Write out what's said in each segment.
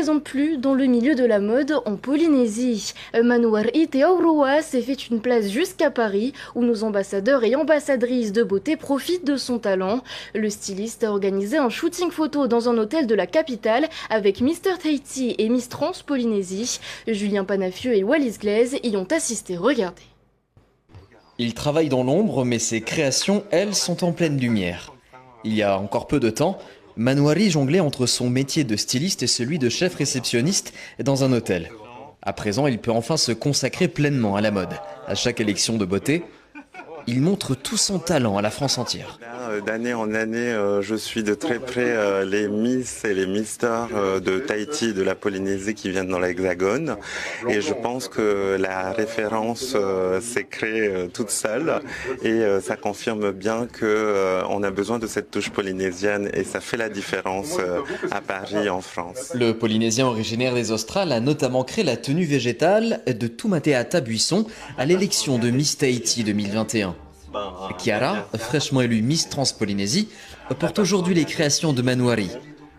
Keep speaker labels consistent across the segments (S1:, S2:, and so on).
S1: présente plus dans le milieu de la mode en Polynésie. Manuari Teauroa s'est fait une place jusqu'à Paris, où nos ambassadeurs et ambassadrices de beauté profitent de son talent. Le styliste a organisé un shooting photo dans un hôtel de la capitale avec Mr Tahiti et Miss Trans Polynésie. Julien Panafieux et Wallis Glaise y ont assisté. Regardez.
S2: Il travaille dans l'ombre, mais ses créations, elles, sont en pleine lumière. Il y a encore peu de temps, Manuari jonglait entre son métier de styliste et celui de chef réceptionniste dans un hôtel. À présent, il peut enfin se consacrer pleinement à la mode. À chaque élection de beauté, il montre tout son talent à la France entière.
S3: D'année en année, je suis de très près les Miss et les Misters de Tahiti, de la Polynésie qui viennent dans l'Hexagone. Et je pense que la référence s'est créée toute seule. Et ça confirme bien qu'on a besoin de cette touche polynésienne. Et ça fait la différence à Paris et en France.
S2: Le Polynésien originaire des Australes a notamment créé la tenue végétale de Tumateata Buisson à l'élection de Miss Tahiti 2021. Kiara, fraîchement élue Miss Trans Polynésie, porte aujourd'hui les créations de Manuari.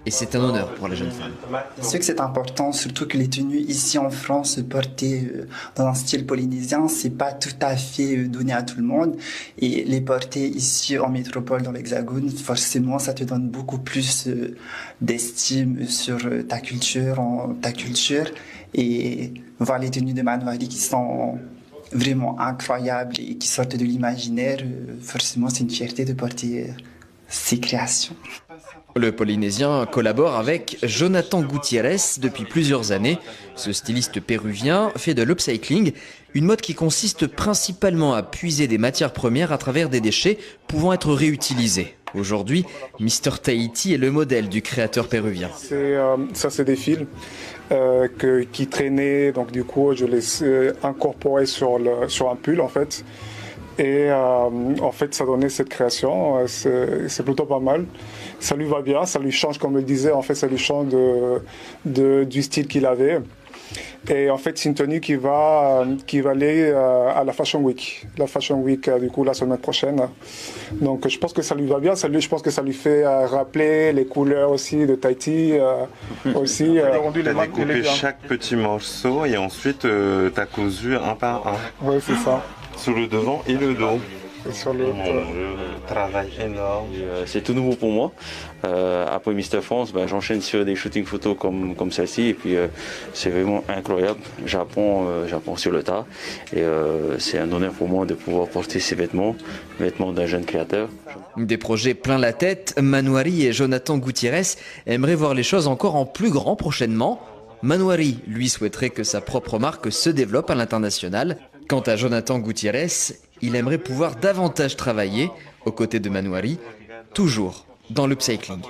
S2: Et c'est un honneur pour la jeune femme.
S4: C'est sûr que c'est important, surtout que les tenues ici en France portées dans un style polynésien, c'est pas tout à fait donné à tout le monde. Et les porter ici en métropole, dans l'Hexagone, forcément, ça te donne beaucoup plus d'estime sur ta culture, Et voir les tenues de Manuari qui sont vraiment incroyables et qui sortent de l'imaginaire, forcément c'est une fierté de porter ses créations.
S2: Le Polynésien collabore avec Jonathan Gutiérrez depuis plusieurs années. Ce styliste péruvien fait de l'upcycling, une mode qui consiste principalement à puiser des matières premières à travers des déchets pouvant être réutilisés. Aujourd'hui, Mr Tahiti est le modèle du créateur péruvien.
S5: Ça c'est des fils qui traînaient, donc du coup je les incorporais sur un pull en fait. Et en fait ça donnait cette création, c'est plutôt pas mal. Ça lui va bien, ça lui change, comme je le disais, en fait ça lui change du style qu'il avait. Et en fait c'est une tenue qui va aller à la Fashion Week. La Fashion Week du coup la semaine prochaine. Donc je pense que ça lui va bien, je pense que ça lui fait rappeler les couleurs aussi de Tahiti. Aussi.
S3: Tu as découpé chaque petit morceau et ensuite tu as cousu un par un.
S5: Oui c'est ça.
S3: Sur le devant et le dos.
S5: Et sur le
S3: travail énorme.
S6: C'est tout nouveau pour moi. Après Mister France, j'enchaîne sur des shootings photos comme celle-ci et puis c'est vraiment incroyable. J'apprends sur le tas et c'est un honneur pour moi de pouvoir porter ces vêtements d'un jeune créateur.
S2: Des projets plein la tête, Manuari et Jonathan Gutiérrez aimeraient voir les choses encore en plus grand prochainement. Manuari, lui, souhaiterait que sa propre marque se développe à l'international. Quant à Jonathan Gutiérrez, il aimerait pouvoir davantage travailler aux côtés de Manuari, toujours dans l'upcycling.